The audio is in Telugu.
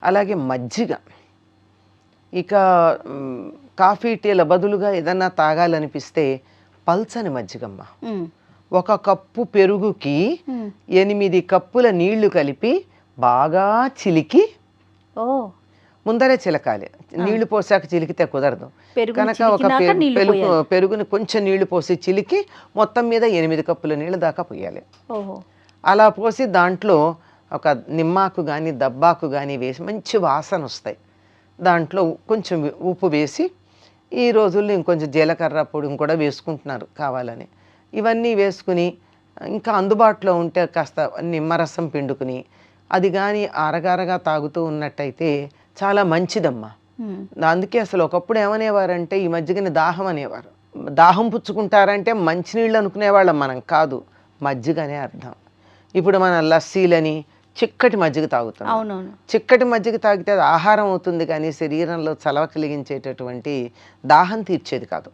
అలాగే మజ్జిగ. ఇక కాఫీ, టీల బదులుగా ఏదన్నా తాగాలనిపిస్తే పల్చని మజ్జిగమ్మ. ఒక కప్పు పెరుగుకి 8 కప్పుల నీళ్లు కలిపి బాగా చిలికి ముందరే చిలకాలి. నీళ్లు పోసాక చిలికితే కుదరదు కనుక ఒక పెరుగుని కొంచెం నీళ్లు పోసి చిలికి మొత్తం మీద 8 కప్పుల నీళ్ళు దాకా పోయాలి. అలా పోసి దాంట్లో ఒక నిమ్మాకు కానీ దబ్బాకు కానీ వేసి మంచి వాసన వస్తాయి. దాంట్లో కొంచెం ఉప్పు వేసి, ఈ రోజుల్లో ఇంకొంచెం జీలకర్ర పొడి కూడా వేసుకుంటున్నారు కావాలని. ఇవన్నీ వేసుకుని ఇంకా అందుబాటులో ఉంటే కాస్త నిమ్మరసం పిండుకుని అది కానీ అరగరగా తాగుతూ ఉన్నట్టయితే చాలా మంచిదమ్మా. అందుకే అసలు ఒకప్పుడు ఏమనేవారంటే ఈ మజ్జిగని దాహం అనేవారు. దాహం పుచ్చుకుంటారంటే మంచినీళ్ళు అనుకునేవాళ్ళం మనం, కాదు మజ్జిగ అనే అర్థం. ఇప్పుడు మన లస్సీలని చిక్కటి మజ్జిగ తాగుతాం. చిక్కటి మజ్జిగ తాగితే అది ఆహారం అవుతుంది కానీ శరీరంలో చలవ కలిగించేటటువంటి దాహం తీర్చేది కాదు.